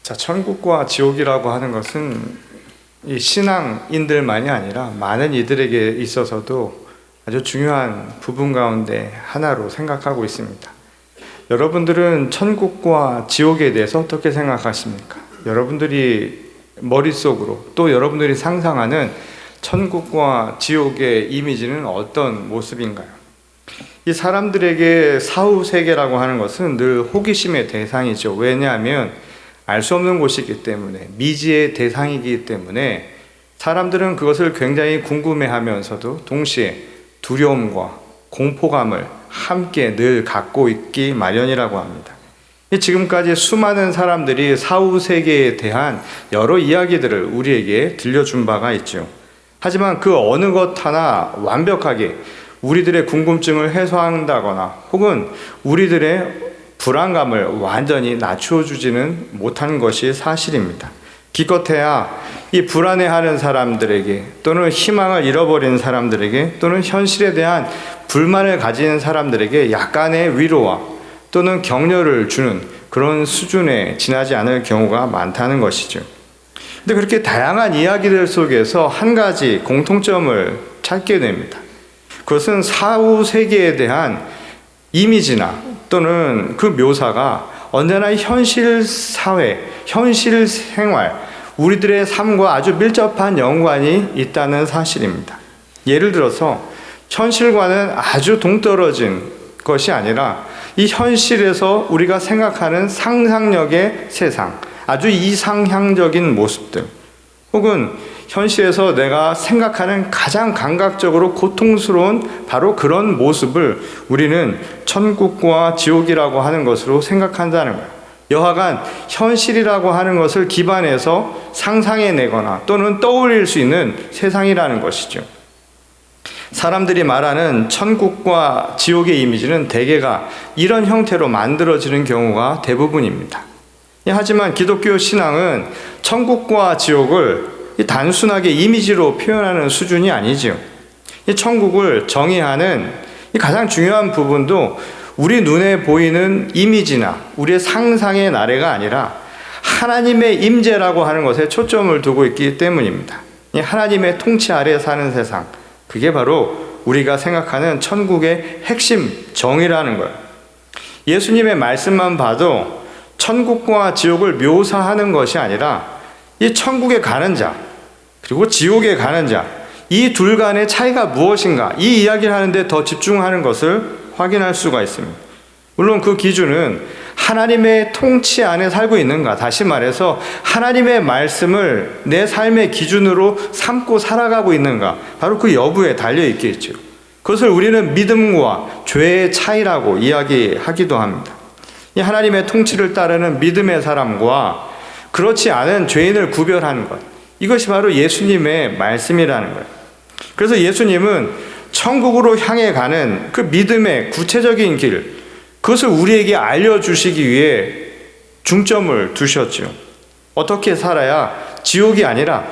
자, 천국과 지옥이라고 하는 것은 이 신앙인들만이 아니라 많은 이들에게 있어서도 아주 중요한 부분 가운데 하나로 생각하고 있습니다. 여러분들은 천국과 지옥에 대해서 어떻게 생각하십니까? 여러분들이 머릿속으로 또 여러분들이 상상하는 천국과 지옥의 이미지는 어떤 모습인가요? 이 사람들에게 사후세계라고 하는 것은 늘 호기심의 대상이죠. 왜냐하면 알 수 없는 곳이기 때문에, 미지의 대상이기 때문에 사람들은 그것을 굉장히 궁금해하면서도 동시에 두려움과 공포감을 함께 늘 갖고 있기 마련이라고 합니다. 지금까지 수많은 사람들이 사후세계에 대한 여러 이야기들을 우리에게 들려준 바가 있죠. 하지만 그 어느 것 하나 완벽하게 우리들의 궁금증을 해소한다거나 혹은 우리들의 불안감을 완전히 낮춰주지는 못한 것이 사실입니다. 기껏해야 이 불안해하는 사람들에게 또는 희망을 잃어버린 사람들에게 또는 현실에 대한 불만을 가진 사람들에게 약간의 위로와 또는 격려를 주는 그런 수준에 지나지 않을 경우가 많다는 것이죠. 근데 그렇게 다양한 이야기들 속에서 한 가지 공통점을 찾게 됩니다. 그것은 사후 세계에 대한 이미지나 또는 그 묘사가 언제나 현실 사회, 현실 생활, 우리들의 삶과 아주 밀접한 연관이 있다는 사실입니다. 예를 들어서 현실과는 아주 동떨어진 것이 아니라 이 현실에서 우리가 생각하는 상상력의 세상, 아주 이상향적인 모습들, 혹은 현실에서 내가 생각하는 가장 감각적으로 고통스러운 바로 그런 모습을 우리는 천국과 지옥이라고 하는 것으로 생각한다는 거예요. 여하간 현실이라고 하는 것을 기반해서 상상해내거나 또는 떠올릴 수 있는 세상이라는 것이죠. 사람들이 말하는 천국과 지옥의 이미지는 대개가 이런 형태로 만들어지는 경우가 대부분입니다. 하지만 기독교 신앙은 천국과 지옥을 단순하게 이미지로 표현하는 수준이 아니지요. 이 천국을 정의하는 가장 중요한 부분도 우리 눈에 보이는 이미지나 우리의 상상의 나래가 아니라 하나님의 임재라고 하는 것에 초점을 두고 있기 때문입니다. 이 하나님의 통치 아래 사는 세상, 그게 바로 우리가 생각하는 천국의 핵심 정의라는 거예요. 예수님의 말씀만 봐도 천국과 지옥을 묘사하는 것이 아니라 이 천국에 가는 자 그리고 지옥에 가는 자, 이 둘 간의 차이가 무엇인가, 이 이야기를 하는데 더 집중하는 것을 확인할 수가 있습니다. 물론 그 기준은 하나님의 통치 안에 살고 있는가, 다시 말해서 하나님의 말씀을 내 삶의 기준으로 삼고 살아가고 있는가, 바로 그 여부에 달려 있겠죠. 그것을 우리는 믿음과 죄의 차이라고 이야기하기도 합니다. 이 하나님의 통치를 따르는 믿음의 사람과 그렇지 않은 죄인을 구별하는 것, 이것이 바로 예수님의 말씀이라는 거예요. 그래서 예수님은 천국으로 향해 가는 그 믿음의 구체적인 길, 그것을 우리에게 알려주시기 위해 중점을 두셨죠. 어떻게 살아야 지옥이 아니라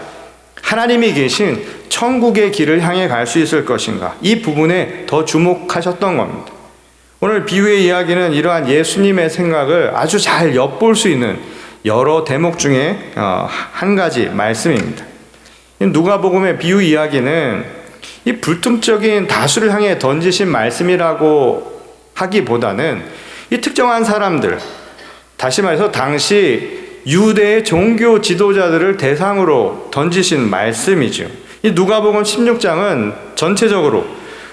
하나님이 계신 천국의 길을 향해 갈 수 있을 것인가, 이 부분에 더 주목하셨던 겁니다. 오늘 비유의 이야기는 이러한 예수님의 생각을 아주 잘 엿볼 수 있는 여러 대목 중에 한 가지 말씀입니다. 누가복음의 비유 이야기는 이 불특정적인 다수를 향해 던지신 말씀이라고 하기보다는 이 특정한 사람들, 다시 말해서 당시 유대의 종교 지도자들을 대상으로 던지신 말씀이죠. 이 누가복음 16장은 전체적으로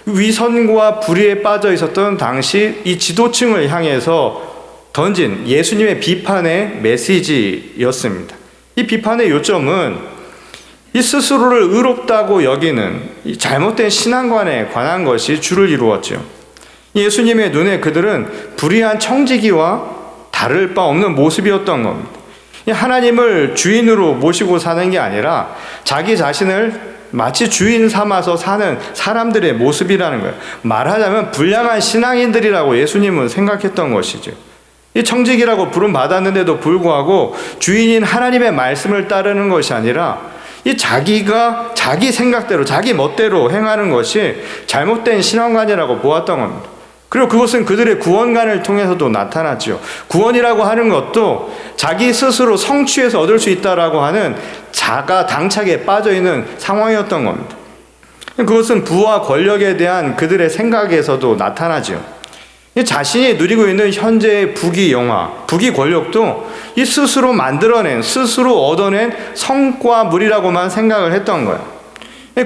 위선과 불의에 빠져 있었던 당시 이 지도층을 향해서 던진 예수님의 비판의 메시지였습니다. 이 비판의 요점은 이 스스로를 의롭다고 여기는 이 잘못된 신앙관에 관한 것이 주를 이루었죠. 예수님의 눈에 그들은 불의한 청지기와 다를 바 없는 모습이었던 겁니다. 하나님을 주인으로 모시고 사는 게 아니라 자기 자신을 마치 주인 삼아서 사는 사람들의 모습이라는 거예요. 말하자면 불량한 신앙인들이라고 예수님은 생각했던 것이죠. 이 청직이라고 부름받았는데도 불구하고 주인인 하나님의 말씀을 따르는 것이 아니라 이 자기가 자기 생각대로 자기 멋대로 행하는 것이 잘못된 신앙관이라고 보았던 겁니다. 그리고 그것은 그들의 구원관을 통해서도 나타났죠. 구원이라고 하는 것도 자기 스스로 성취해서 얻을 수 있다라고 하는 자가 당착에 빠져있는 상황이었던 겁니다. 그것은 부와 권력에 대한 그들의 생각에서도 나타나죠. 자신이 누리고 있는 현재의 부귀 영화, 부귀 권력도 이 스스로 만들어낸, 스스로 얻어낸 성과물이라고만 생각을 했던 거예요.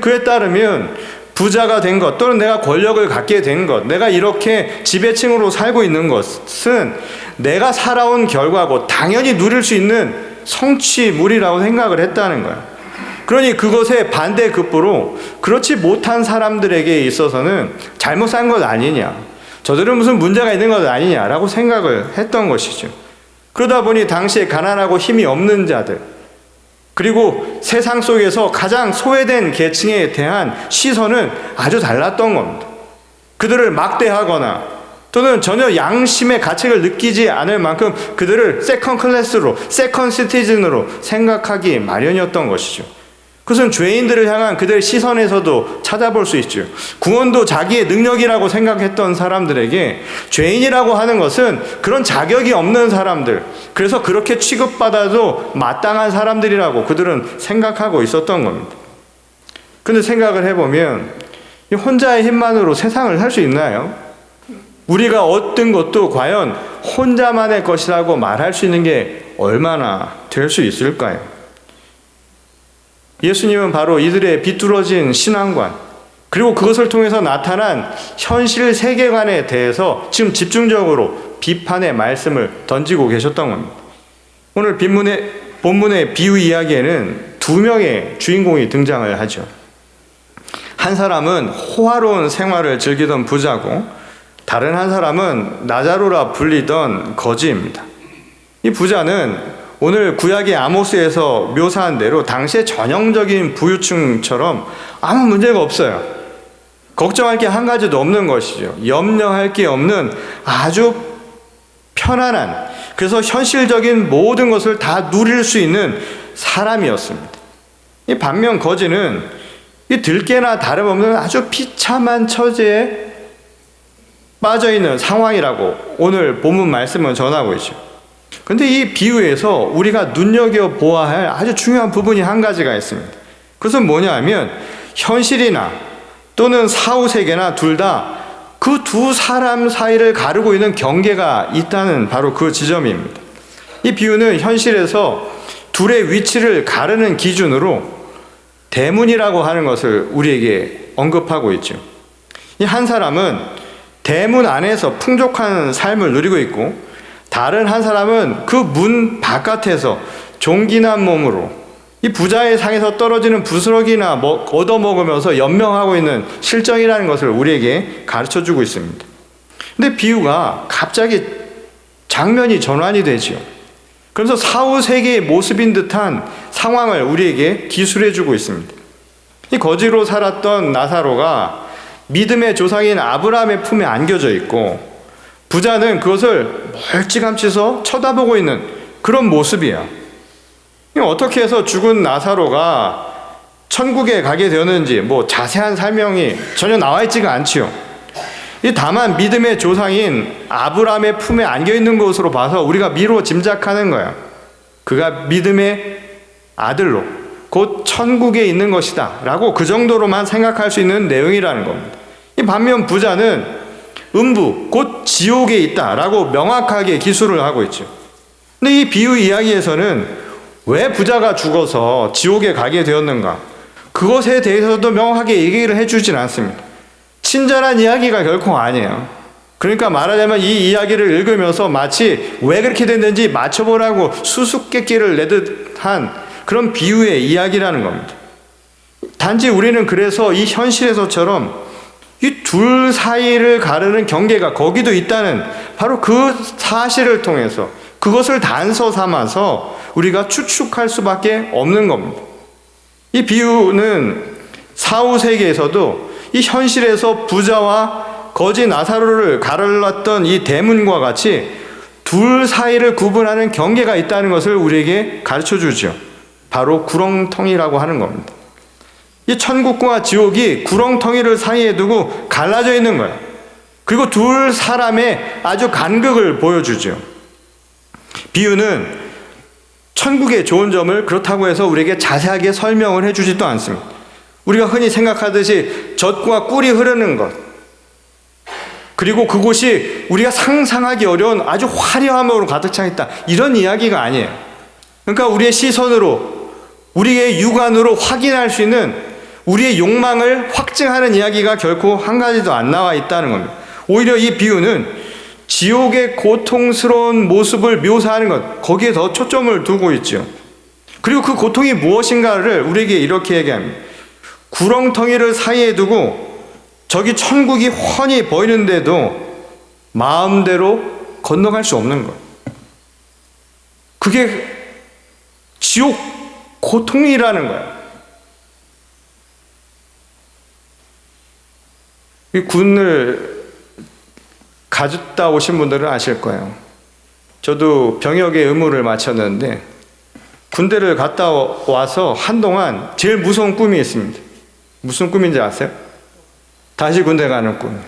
그에 따르면 부자가 된 것, 또는 내가 권력을 갖게 된 것, 내가 이렇게 지배층으로 살고 있는 것은 내가 살아온 결과고 당연히 누릴 수 있는 성취물이라고 생각을 했다는 거예요. 그러니 그것의 반대급부로 그렇지 못한 사람들에게 있어서는 잘못 산 것 아니냐, 저들은 무슨 문제가 있는 것 아니냐라고 생각을 했던 것이죠. 그러다 보니 당시에 가난하고 힘이 없는 자들, 그리고 세상 속에서 가장 소외된 계층에 대한 시선은 아주 달랐던 겁니다. 그들을 막대하거나 또는 전혀 양심의 가책을 느끼지 않을 만큼 그들을 세컨 클래스로, 세컨 시티즌으로 생각하기 마련이었던 것이죠. 그것은 죄인들을 향한 그들의 시선에서도 찾아볼 수 있죠. 구원도 자기의 능력이라고 생각했던 사람들에게 죄인이라고 하는 것은 그런 자격이 없는 사람들, 그래서 그렇게 취급받아도 마땅한 사람들이라고 그들은 생각하고 있었던 겁니다. 근데 생각을 해보면 이 혼자의 힘만으로 세상을 살 수 있나요? 우리가 얻은 것도 과연 혼자만의 것이라고 말할 수 있는 게 얼마나 될 수 있을까요? 예수님은 바로 이들의 비뚤어진 신앙관, 그리고 그것을 통해서 나타난 현실 세계관에 대해서 지금 집중적으로 비판의 말씀을 던지고 계셨던 겁니다. 오늘 본문의 비유 이야기에는 두 명의 주인공이 등장을 하죠. 한 사람은 호화로운 생활을 즐기던 부자고, 다른 한 사람은 나자로라 불리던 거지입니다. 이 부자는 오늘 구약의 아모스에서 묘사한 대로 당시의 전형적인 부유층처럼 아무 문제가 없어요. 걱정할 게 한 가지도 없는 것이죠. 염려할 게 없는 아주 편안한, 그래서 현실적인 모든 것을 다 누릴 수 있는 사람이었습니다. 이 반면 거지는 이 들깨나 다름없는 아주 비참한 처지에 빠져있는 상황이라고 오늘 본문 말씀은 전하고 있죠. 그런데 이 비유에서 우리가 눈여겨보아야 할 아주 중요한 부분이 한 가지가 있습니다. 그것은 뭐냐 하면 현실이나 또는 사후세계나 둘 다 그 두 사람 사이를 가르고 있는 경계가 있다는 바로 그 지점입니다. 이 비유는 현실에서 둘의 위치를 가르는 기준으로 대문이라고 하는 것을 우리에게 언급하고 있죠. 이 한 사람은 대문 안에서 풍족한 삶을 누리고 있고, 다른 한 사람은 그 문 바깥에서 종기난 몸으로 이 부자의 상에서 떨어지는 부스러기나 얻어먹으면서 연명하고 있는 실정이라는 것을 우리에게 가르쳐주고 있습니다. 근데 비유가 갑자기 장면이 전환이 되죠. 그래서 사후 세계의 모습인 듯한 상황을 우리에게 기술해주고 있습니다. 이 거지로 살았던 나사로가 믿음의 조상인 아브라함의 품에 안겨져 있고, 부자는 그것을 멀찌감치서 쳐다보고 있는 그런 모습이야. 어떻게 해서 죽은 나사로가 천국에 가게 되었는지 자세한 설명이 전혀 나와 있지가 않지요. 다만 믿음의 조상인 아브라함의 품에 안겨 있는 것으로 봐서 우리가 미루어 짐작하는 거야. 그가 믿음의 아들로 곧 천국에 있는 것이다 라고 그 정도로만 생각할 수 있는 내용이라는 겁니다. 반면 부자는 음부 곧 지옥에 있다라고 명확하게 기술을 하고 있죠. 근데 이 비유 이야기에서는 왜 부자가 죽어서 지옥에 가게 되었는가, 그것에 대해서도 명확하게 얘기를 해주진 않습니다. 친절한 이야기가 결코 아니에요. 그러니까 말하자면 이 이야기를 읽으면서 마치 왜 그렇게 됐는지 맞춰보라고 수수께끼를 내듯한 그런 비유의 이야기라는 겁니다. 단지 우리는 그래서 이 현실에서처럼 이 둘 사이를 가르는 경계가 거기도 있다는 바로 그 사실을 통해서 그것을 단서 삼아서 우리가 추측할 수밖에 없는 겁니다. 이 비유는 사후 세계에서도 이 현실에서 부자와 거지 나사로를 가르렀던 이 대문과 같이 둘 사이를 구분하는 경계가 있다는 것을 우리에게 가르쳐 주죠. 바로 구렁텅이라고 하는 겁니다. 이 천국과 지옥이 구렁텅이를 사이에 두고 갈라져 있는 거예요. 그리고 두 사람의 아주 간극을 보여주죠. 비유는 천국의 좋은 점을 그렇다고 해서 우리에게 자세하게 설명을 해주지도 않습니다. 우리가 흔히 생각하듯이 젖과 꿀이 흐르는 것, 그리고 그곳이 우리가 상상하기 어려운 아주 화려함으로 가득 차 있다, 이런 이야기가 아니에요. 그러니까 우리의 시선으로, 우리의 육안으로 확인할 수 있는 우리의 욕망을 확증하는 이야기가 결코 한 가지도 안 나와 있다는 겁니다. 오히려 이 비유는 지옥의 고통스러운 모습을 묘사하는 것, 거기에 더 초점을 두고 있죠. 그리고 그 고통이 무엇인가를 우리에게 이렇게 얘기합니다. 구렁텅이를 사이에 두고 저기 천국이 훤히 보이는데도 마음대로 건너갈 수 없는 것, 그게 지옥 고통이라는 거예요. 이 군을 갔다 오신 분들은 아실 거예요. 저도 병역의 의무를 마쳤는데 군대를 갔다 와서 한동안 제일 무서운 꿈이 있습니다. 무슨 꿈인지 아세요? 다시 군대 가는 꿈.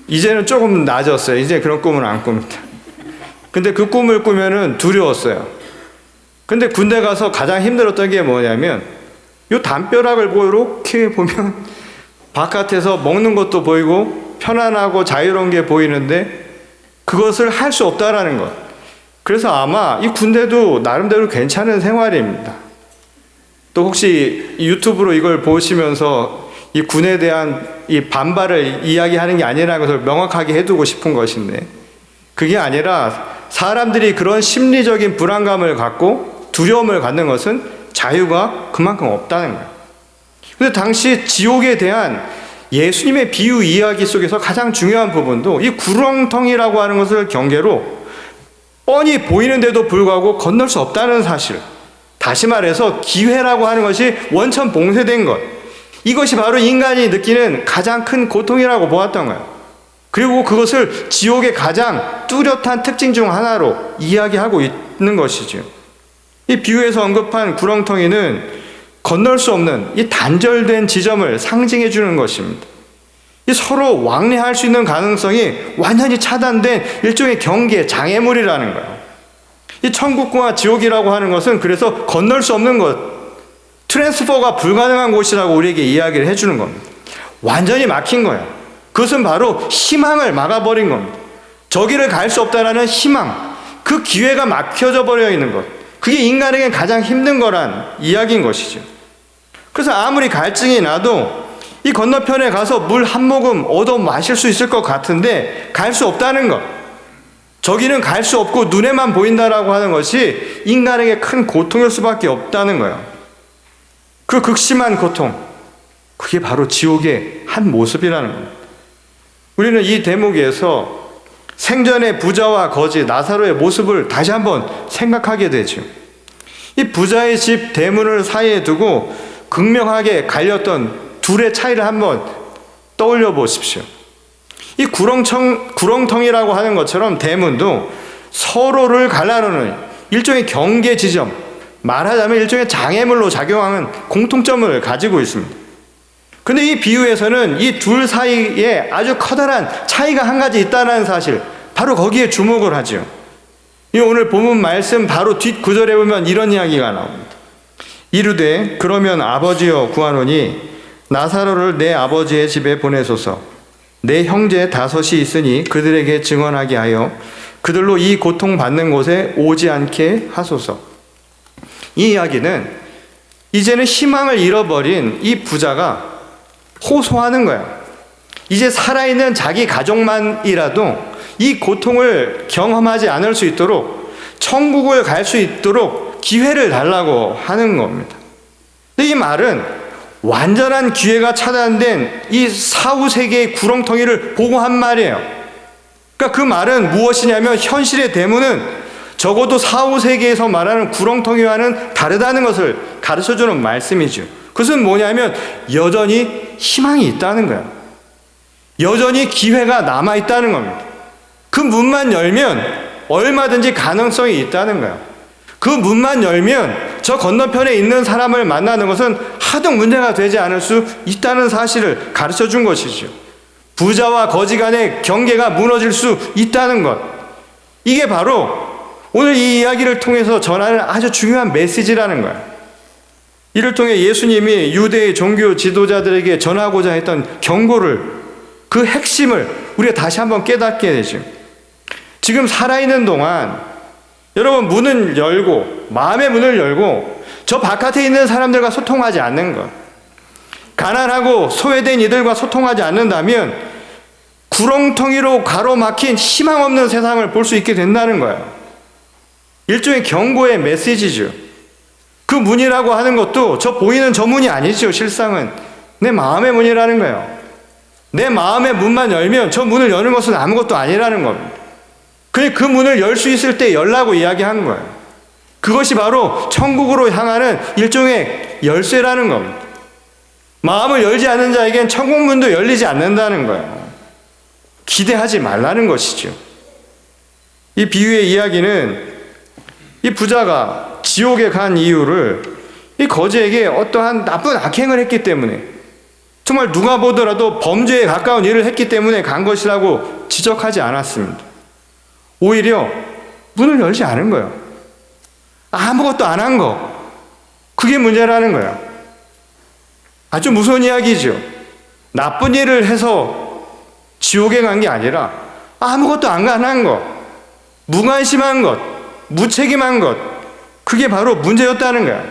이제는 조금 나아졌어요. 이제 그런 꿈은 안 꿉니다. 근데 그 꿈을 꾸면은 두려웠어요. 근데 군대 가서 가장 힘들었던 게 뭐냐면, 요 담벼락을 이렇게 보면 바깥에서 먹는 것도 보이고 편안하고 자유로운 게 보이는데 그것을 할 수 없다라는 것. 그래서 아마 이 군대도 나름대로 괜찮은 생활입니다. 또 혹시 유튜브로 이걸 보시면서 이 군에 대한 이 반발을 이야기하는 게 아니라는 것을 명확하게 해두고 싶은 것인데, 그게 아니라 사람들이 그런 심리적인 불안감을 갖고 두려움을 갖는 것은 자유가 그만큼 없다는 거예요. 근데 당시 지옥에 대한 예수님의 비유 이야기 속에서 가장 중요한 부분도 이 구렁텅이라고 하는 것을 경계로 뻔히 보이는데도 불구하고 건널 수 없다는 사실, 다시 말해서 기회라고 하는 것이 원천 봉쇄된 것, 이것이 바로 인간이 느끼는 가장 큰 고통이라고 보았던 거예요. 그리고 그것을 지옥의 가장 뚜렷한 특징 중 하나로 이야기하고 있는 것이죠. 이 비유에서 언급한 구렁텅이는 건널 수 없는 이 단절된 지점을 상징해 주는 것입니다. 이 서로 왕래할 수 있는 가능성이 완전히 차단된 일종의 경계, 장애물이라는 거예요. 이 천국과 지옥이라고 하는 것은 그래서 건널 수 없는 것, 트랜스퍼가 불가능한 곳이라고 우리에게 이야기를 해주는 겁니다. 완전히 막힌 거예요. 그것은 바로 희망을 막아버린 겁니다. 저기를 갈 수 없다라는 희망, 그 기회가 막혀져 버려 있는 것, 그게 인간에겐 가장 힘든 거란 이야기인 것이죠. 그래서 아무리 갈증이 나도 이 건너편에 가서 물 한 모금 얻어 마실 수 있을 것 같은데 갈 수 없다는 것, 저기는 갈 수 없고 눈에만 보인다라고 하는 것이 인간에게 큰 고통일 수밖에 없다는 거예요. 그 극심한 고통, 그게 바로 지옥의 한 모습이라는 겁니다. 우리는 이 대목에서 생전의 부자와 거지 나사로의 모습을 다시 한번 생각하게 되죠. 이 부자의 집 대문을 사이에 두고 극명하게 갈렸던 둘의 차이를 한번 떠올려 보십시오. 이 구렁텅이라고 하는 것처럼 대문도 서로를 갈라놓는 일종의 경계 지점, 말하자면 일종의 장애물로 작용하는 공통점을 가지고 있습니다. 근데 이 비유에서는 이 둘 사이에 아주 커다란 차이가 한 가지 있다는 사실, 바로 거기에 주목을 하죠. 이 오늘 본문 말씀 바로 뒷 구절에 보면 이런 이야기가 나옵니다. 이르되 그러면 아버지여 구하노니 나사로를 내 아버지의 집에 보내소서. 내 형제 5이 있으니 그들에게 증언하게 하여 그들로 이 고통받는 곳에 오지 않게 하소서. 이 이야기는 이제는 희망을 잃어버린 이 부자가 호소하는 거예요. 이제 살아있는 자기 가족만이라도 이 고통을 경험하지 않을 수 있도록, 천국을 갈 수 있도록 기회를 달라고 하는 겁니다. 근데 이 말은 완전한 기회가 차단된 이 사후세계의 구렁텅이를 보고 한 말이에요. 그러니까 그 말은 무엇이냐면, 현실의 대문은 적어도 사후세계에서 말하는 구렁텅이와는 다르다는 것을 가르쳐주는 말씀이죠. 그것은 뭐냐면 여전히 희망이 있다는 거예요. 여전히 기회가 남아있다는 겁니다. 그 문만 열면 얼마든지 가능성이 있다는 거예요. 그 문만 열면 저 건너편에 있는 사람을 만나는 것은 하등 문제가 되지 않을 수 있다는 사실을 가르쳐 준 것이죠. 부자와 거지 간의 경계가 무너질 수 있다는 것. 이게 바로 오늘 이 이야기를 통해서 전하는 아주 중요한 메시지라는 거예요. 이를 통해 예수님이 유대의 종교 지도자들에게 전하고자 했던 경고를, 그 핵심을 우리가 다시 한번 깨닫게 되죠. 지금 살아있는 동안 여러분 문을 열고, 마음의 문을 열고 저 바깥에 있는 사람들과 소통하지 않는 것, 가난하고 소외된 이들과 소통하지 않는다면 구렁텅이로 가로막힌 희망 없는 세상을 볼 수 있게 된다는 거예요. 일종의 경고의 메시지죠. 그 문이라고 하는 것도 저 보이는 저 문이 아니죠. 실상은 내 마음의 문이라는 거예요. 내 마음의 문만 열면 저 문을 여는 것은 아무것도 아니라는 겁니다. 그 문을 열 수 있을 때 열라고 이야기한 거예요. 그것이 바로 천국으로 향하는 일종의 열쇠라는 겁니다. 마음을 열지 않는 자에겐 천국 문도 열리지 않는다는 거예요. 기대하지 말라는 것이죠. 이 비유의 이야기는 이 부자가 지옥에 간 이유를 이 거지에게 어떠한 나쁜 악행을 했기 때문에, 정말 누가 보더라도 범죄에 가까운 일을 했기 때문에 간 것이라고 지적하지 않았습니다. 오히려 문을 열지 않은 거예요. 아무것도 안 한 거. 그게 문제라는 거예요. 아주 무서운 이야기죠. 나쁜 일을 해서 지옥에 간 게 아니라 아무것도 안 한 것, 무관심한 것, 무책임한 것, 그게 바로 문제였다는 거야.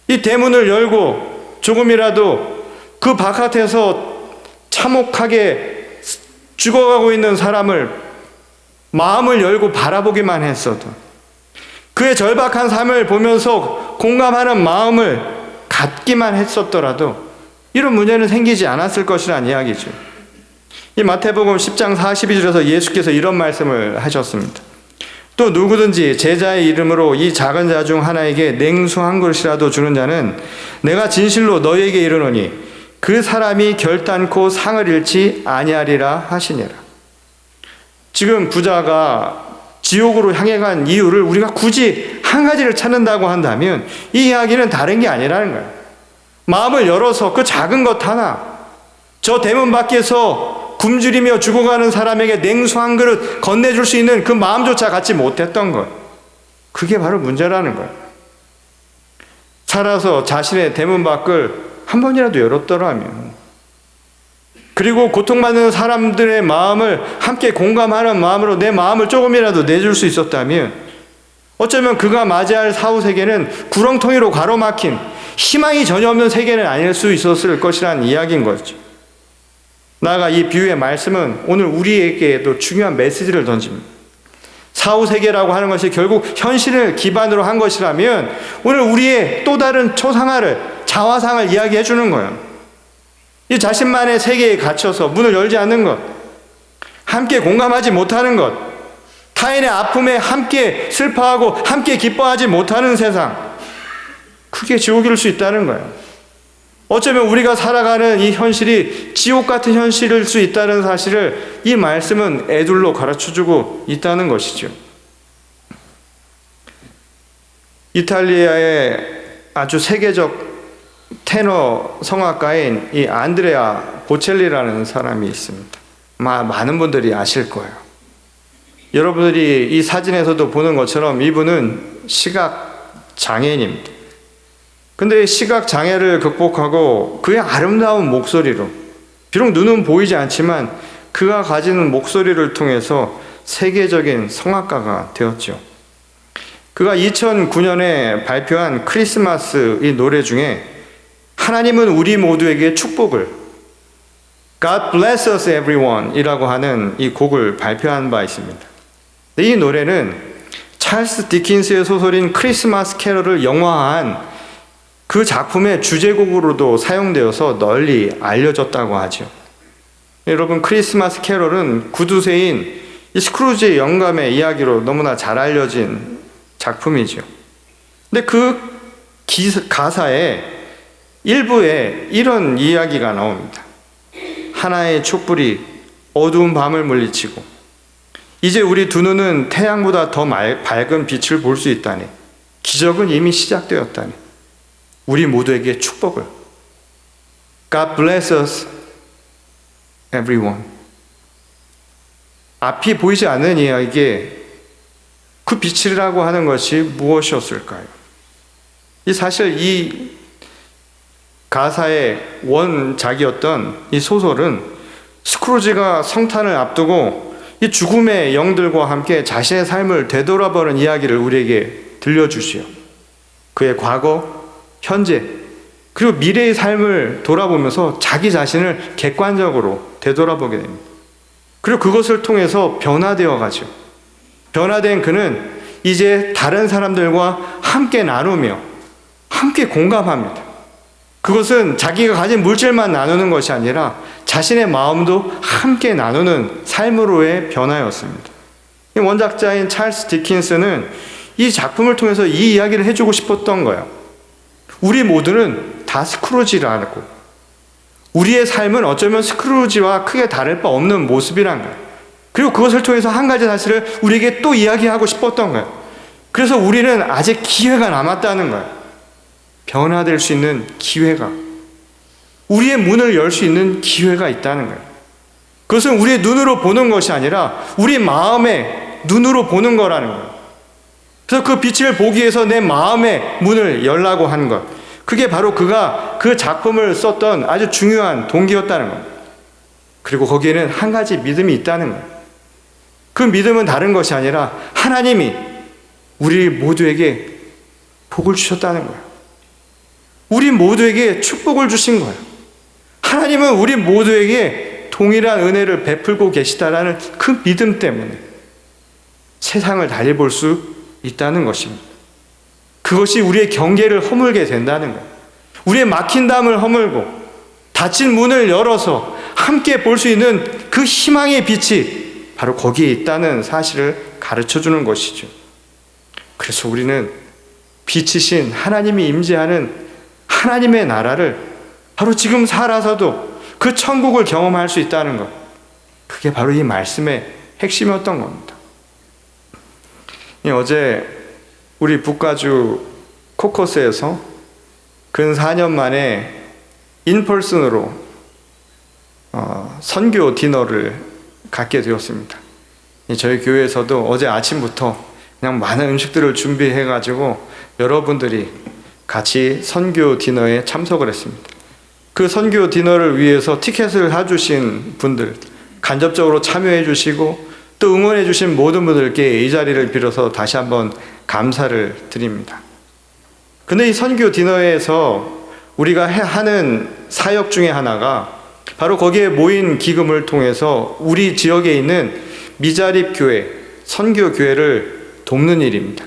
이 대문을 열고 조금이라도 그 바깥에서 참혹하게 죽어가고 있는 사람을 마음을 열고 바라보기만 했어도, 그의 절박한 삶을 보면서 공감하는 마음을 갖기만 했었더라도 이런 문제는 생기지 않았을 것이라는 이야기죠. 이 마태복음 10장 42절에서 예수께서 이런 말씀을 하셨습니다. 또 누구든지 제자의 이름으로 이 작은 자 중 하나에게 냉수 한 그릇이라도 주는 자는 내가 진실로 너희에게 이르노니 그 사람이 결단코 상을 잃지 아니하리라 하시니라. 지금 부자가 지옥으로 향해 간 이유를 우리가 굳이 한 가지를 찾는다고 한다면 이 이야기는 다른 게 아니라는 거예요. 마음을 열어서 그 작은 것 하나, 저 대문 밖에서 굶주리며 죽어가는 사람에게 냉수 한 그릇 건네줄 수 있는 그 마음조차 갖지 못했던 것, 그게 바로 문제라는 거예요. 살아서 자신의 대문 밖을 한 번이라도 열었더라면, 그리고 고통받는 사람들의 마음을 함께 공감하는 마음으로 내 마음을 조금이라도 내줄 수 있었다면, 어쩌면 그가 맞이할 사후 세계는 구렁텅이로 가로막힌 희망이 전혀 없는 세계는 아닐 수 있었을 것이라는 이야기인 거죠. 나아가 이 비유의 말씀은 오늘 우리에게도 중요한 메시지를 던집니다. 사후 세계라고 하는 것이 결국 현실을 기반으로 한 것이라면 오늘 우리의 또 다른 초상화를, 자화상을 이야기해 주는 거예요. 이 자신만의 세계에 갇혀서 문을 열지 않는 것, 함께 공감하지 못하는 것, 타인의 아픔에 함께 슬퍼하고 함께 기뻐하지 못하는 세상, 그게 지옥일 수 있다는 거예요. 어쩌면 우리가 살아가는 이 현실이 지옥 같은 현실일 수 있다는 사실을 이 말씀은 애둘러 가르쳐주고 있다는 것이죠. 이탈리아의 아주 세계적 테너 성악가인 이 안드레아 보첼리라는 사람이 있습니다. 많은 분들이 아실 거예요. 여러분들이 이 사진에서도 보는 것처럼 이분은 시각 장애인입니다. 근데 시각 장애를 극복하고 그의 아름다운 목소리로, 비록 눈은 보이지 않지만 그가 가지는 목소리를 통해서 세계적인 성악가가 되었죠. 그가 2009년에 발표한 크리스마스 이 노래 중에 하나님은 우리 모두에게 축복을, God bless us everyone 이라고 하는 이 곡을 발표한 바 있습니다. 이 노래는 찰스 디킨스의 소설인 크리스마스 캐럴을 영화화한 그 작품의 주제곡으로도 사용되어서 널리 알려졌다고 하죠. 여러분, 크리스마스 캐럴은 구두쇠인 이 스크루지의 영감의 이야기로 너무나 잘 알려진 작품이죠. 근데 그 가사에 일부에 이런 이야기가 나옵니다. 하나의 촛불이 어두운 밤을 물리치고 이제 우리 두 눈은 태양보다 더 밝은 빛을 볼 수 있다니 기적은 이미 시작되었다니. 우리 모두에게 축복을. God bless us, everyone. 앞이 보이지 않는 이에게 그 빛이라고 하는 것이 무엇이었을까요? 사실 이 가사의 원작이었던 이 소설은 스크루지가 성탄을 앞두고 이 죽음의 영들과 함께 자신의 삶을 되돌아보는 이야기를 우리에게 들려주시오. 그의 과거, 현재, 그리고 미래의 삶을 돌아보면서 자기 자신을 객관적으로 되돌아보게 됩니다. 그리고 그것을 통해서 변화되어 가죠. 변화된 그는 이제 다른 사람들과 함께 나누며 함께 공감합니다. 그것은 자기가 가진 물질만 나누는 것이 아니라 자신의 마음도 함께 나누는 삶으로의 변화였습니다. 원작자인 찰스 디킨스는 이 작품을 통해서 이 이야기를 해주고 싶었던 거예요. 우리 모두는 다 스크루지라고, 우리의 삶은 어쩌면 스크루지와 크게 다를 바 없는 모습이란 거예요. 그리고 그것을 통해서 한 가지 사실을 우리에게 또 이야기하고 싶었던 거예요. 그래서 우리는 아직 기회가 남았다는 거예요. 변화될 수 있는 기회가, 우리의 문을 열 수 있는 기회가 있다는 거예요. 그것은 우리의 눈으로 보는 것이 아니라 우리 마음의 눈으로 보는 거라는 거예요. 그래서 그 빛을 보기 위해서 내 마음의 문을 열라고 한 것, 그게 바로 그가 그 작품을 썼던 아주 중요한 동기였다는 겁니다. 그리고 거기에는 한 가지 믿음이 있다는 거예요. 그 믿음은 다른 것이 아니라 하나님이 우리 모두에게 복을 주셨다는 거예요. 우리 모두에게 축복을 주신 거예요. 하나님은 우리 모두에게 동일한 은혜를 베풀고 계시다라는 그 믿음 때문에 세상을 달리 볼 수 있다는 것입니다. 그것이 우리의 경계를 허물게 된다는 거예요. 우리의 막힌 담을 허물고 닫힌 문을 열어서 함께 볼 수 있는 그 희망의 빛이 바로 거기에 있다는 사실을 가르쳐 주는 것이죠. 그래서 우리는 빛이신 하나님이 임재하는 하나님의 나라를 바로 지금 살아서도 그 천국을 경험할 수 있다는 것, 그게 바로 이 말씀의 핵심이었던 겁니다. 어제 우리 북가주 코커스에서 근 4년 만에 인펄슨으로 선교 디너를 갖게 되었습니다. 저희 교회에서도 어제 아침부터 그냥 많은 음식들을 준비해가지고 여러분들이 같이 선교 디너에 참석을 했습니다. 그 선교 디너를 위해서 티켓을 사주신 분들, 간접적으로 참여해 주시고 또 응원해 주신 모든 분들께 이 자리를 빌어서 다시 한번 감사를 드립니다. 근데 이 선교 디너에서 우리가 하는 사역 중에 하나가 바로 거기에 모인 기금을 통해서 우리 지역에 있는 미자립 교회, 선교 교회를 돕는 일입니다.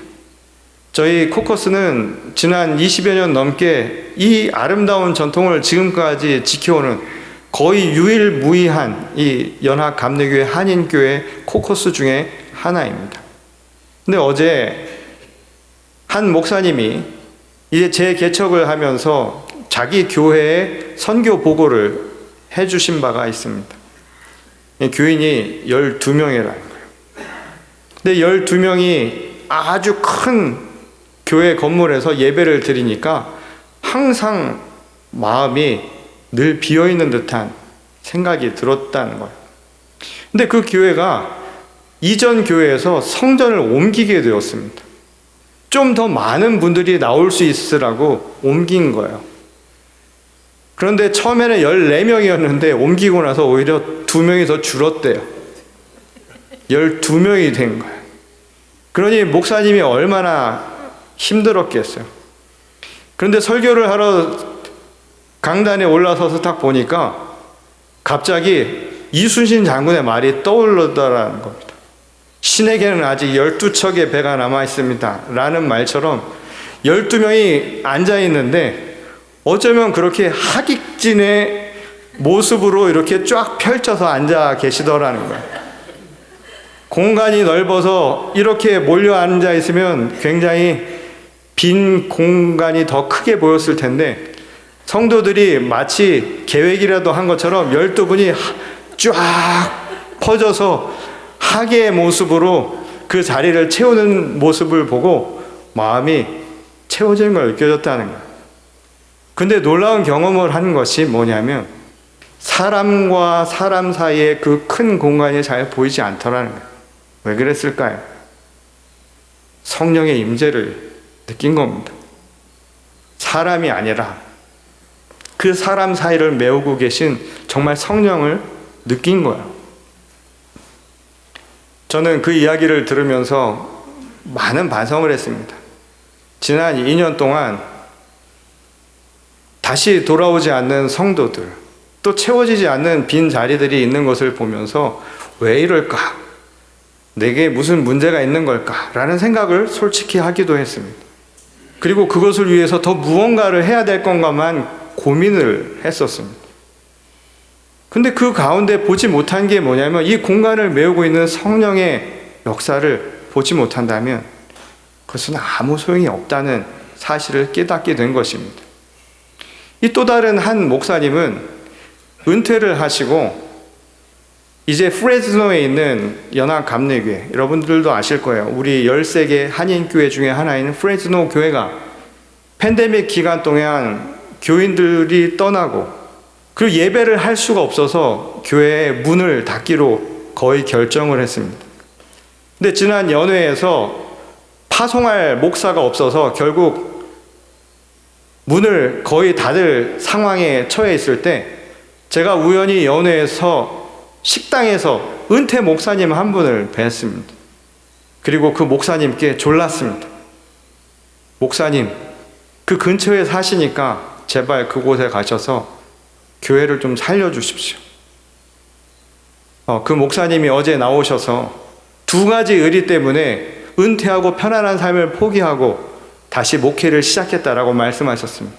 저희 코커스는 지난 20여 년 넘게 이 아름다운 전통을 지금까지 지켜오는 거의 유일무이한 이 연합감리교회 한인교회 코커스 중에 하나입니다. 근데 어제 한 목사님이 이제 재개척을 하면서 자기 교회에 선교 보고를 해주신 바가 있습니다. 교인이 12명이라는 거예요. 근데 12명이 아주 큰 교회 건물에서 예배를 드리니까 항상 마음이 늘 비어있는 듯한 생각이 들었다는 거예요. 근데 그 교회가 이전 교회에서 성전을 옮기게 되었습니다. 좀 더 많은 분들이 나올 수 있으라고 옮긴 거예요. 그런데 처음에는 14명이었는데 옮기고 나서 오히려 2명이 더 줄었대요. 12명이 된 거예요. 그러니 목사님이 얼마나 힘들었겠어요. 그런데 설교를 하러 강단에 올라서서 딱 보니까 갑자기 이순신 장군의 말이 떠오르더라는 겁니다. 신에게는 아직 12척의 배가 남아있습니다 라는 말처럼 12명이 앉아있는데 어쩌면 그렇게 하객진의 모습으로 이렇게 쫙 펼쳐서 앉아 계시더라는 거예요. 공간이 넓어서 이렇게 몰려 앉아 있으면 굉장히 빈 공간이 더 크게 보였을 텐데 성도들이 마치 계획이라도 한 것처럼 12분이 쫙 퍼져서 하계의 모습으로 그 자리를 채우는 모습을 보고 마음이 채워지는 걸 느껴졌다는 거예요. 근데 놀라운 경험을 하는 것이 뭐냐면 사람과 사람 사이에 그 큰 공간이 잘 보이지 않더라는 거예요. 왜 그랬을까요? 성령의 임재를 느낀 겁니다. 사람이 아니라 그 사람 사이를 메우고 계신 정말 성령을 느낀 거예요. 저는 그 이야기를 들으면서 많은 반성을 했습니다. 지난 2년 동안 다시 돌아오지 않는 성도들, 또 채워지지 않는 빈 자리들이 있는 것을 보면서 왜 이럴까? 내게 무슨 문제가 있는 걸까? 라는 생각을 솔직히 하기도 했습니다. 그리고 그것을 위해서 더 무언가를 해야 될 건가만 고민을 했었습니다. 근데 그 가운데 보지 못한 게 뭐냐면 이 공간을 메우고 있는 성령의 역사를 보지 못한다면 그것은 아무 소용이 없다는 사실을 깨닫게 된 것입니다. 이 또 다른 한 목사님은 은퇴를 하시고 이제 프레즈노에 있는 연합감리교회, 여러분들도 아실 거예요. 우리 13개 한인교회 중에 하나인 프레즈노 교회가 팬데믹 기간 동안 교인들이 떠나고 그리고 예배를 할 수가 없어서 교회의 문을 닫기로 거의 결정을 했습니다. 근데 지난 연회에서 파송할 목사가 없어서 결국 문을 거의 닫을 상황에 처해 있을 때 제가 우연히 연회에서 식당에서 은퇴 목사님 한 분을 뵀습니다. 그리고 그 목사님께 졸랐습니다. 목사님, 그 근처에 사시니까 제발 그곳에 가셔서 교회를 좀 살려주십시오. 그 목사님이 어제 나오셔서 두 가지 의리 때문에 은퇴하고 편안한 삶을 포기하고 다시 목회를 시작했다라고 말씀하셨습니다.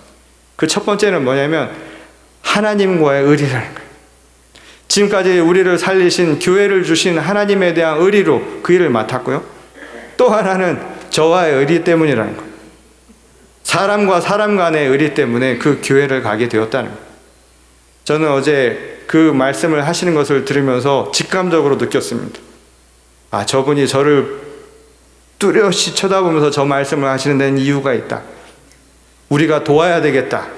그 첫 번째는 뭐냐면 하나님과의 의리라는 거예요. 지금까지 우리를 살리신 교회를 주신 하나님에 대한 의리로 그 일을 맡았고요. 또 하나는 저와의 의리 때문이라는 거예요. 사람과 사람 간의 의리 때문에 그 교회를 가게 되었다는 거예요. 저는 어제 그 말씀을 하시는 것을 들으면서 직감적으로 느꼈습니다. 아, 저분이 저를 뚜렷이 쳐다보면서 저 말씀을 하시는 데는 이유가 있다. 우리가 도와야 되겠다.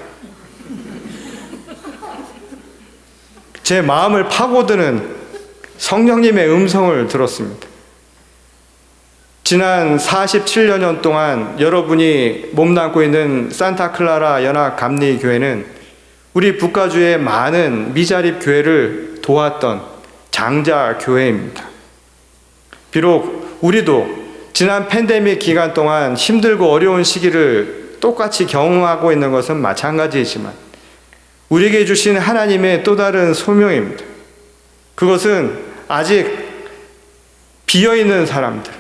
제 마음을 파고드는 성령님의 음성을 들었습니다. 지난 47년 동안 여러분이 몸담고 있는 산타클라라 연합감리교회는 우리 북가주의 많은 미자립 교회를 도왔던 장자 교회입니다. 비록 우리도 지난 팬데믹 기간 동안 힘들고 어려운 시기를 똑같이 경험하고 있는 것은 마찬가지이지만 우리에게 주신 하나님의 또 다른 소명입니다. 그것은 아직 비어있는 사람들,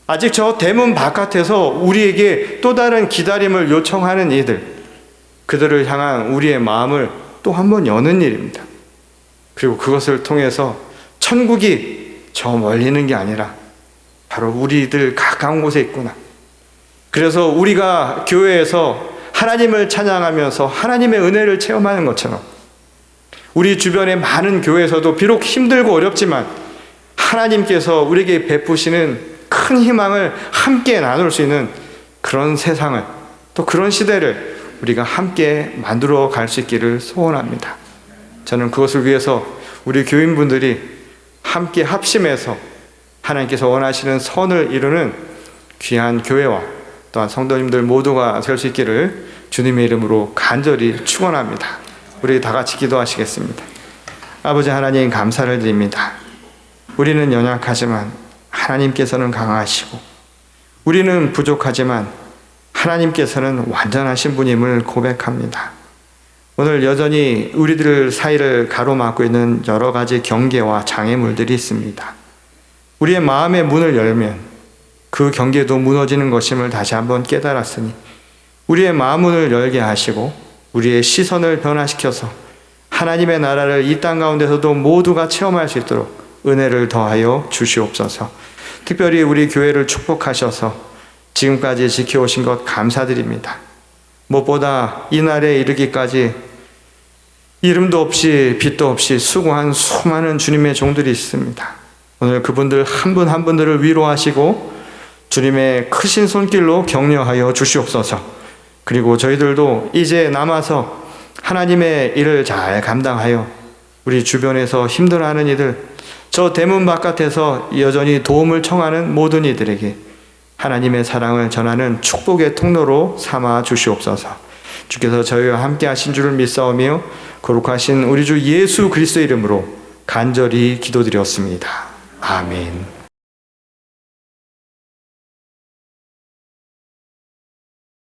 아직 저 대문 바깥에서 우리에게 또 다른 기다림을 요청하는 이들, 그들을 향한 우리의 마음을 또 한 번 여는 일입니다. 그리고 그것을 통해서 천국이 저 멀리 있는 게 아니라 바로 우리들 가까운 곳에 있구나. 그래서 우리가 교회에서 하나님을 찬양하면서 하나님의 은혜를 체험하는 것처럼 우리 주변의 많은 교회에서도 비록 힘들고 어렵지만 하나님께서 우리에게 베푸시는 큰 희망을 함께 나눌 수 있는 그런 세상을, 또 그런 시대를 우리가 함께 만들어 갈 수 있기를 소원합니다. 저는 그것을 위해서 우리 교인분들이 함께 합심해서 하나님께서 원하시는 선을 이루는 귀한 교회와 또한 성도님들 모두가 될 수 있기를 주님의 이름으로 간절히 축원합니다. 우리 다 같이 기도하시겠습니다. 아버지 하나님, 감사를 드립니다. 우리는 연약하지만 하나님께서는 강하시고 우리는 부족하지만 하나님께서는 완전하신 분임을 고백합니다. 오늘 여전히 우리들 사이를 가로막고 있는 여러 가지 경계와 장애물들이 있습니다. 우리의 마음의 문을 열면 그 경계도 무너지는 것임을 다시 한번 깨달았으니 우리의 마음문을 열게 하시고 우리의 시선을 변화시켜서 하나님의 나라를 이 땅 가운데서도 모두가 체험할 수 있도록 은혜를 더하여 주시옵소서. 특별히 우리 교회를 축복하셔서 지금까지 지켜오신 것 감사드립니다. 무엇보다 이 날에 이르기까지 이름도 없이 빛도 없이 수고한 수많은 주님의 종들이 있습니다. 오늘 그분들 한 분 한 분들을 위로하시고 주님의 크신 손길로 격려하여 주시옵소서. 그리고 저희들도 이제 남아서 하나님의 일을 잘 감당하여 우리 주변에서 힘들어하는 이들, 저 대문 바깥에서 여전히 도움을 청하는 모든 이들에게 하나님의 사랑을 전하는 축복의 통로로 삼아 주시옵소서. 주께서 저희와 함께 하신 줄을 믿사오며 거룩하신 우리 주 예수 그리스도의 이름으로 간절히 기도드렸습니다. 아멘.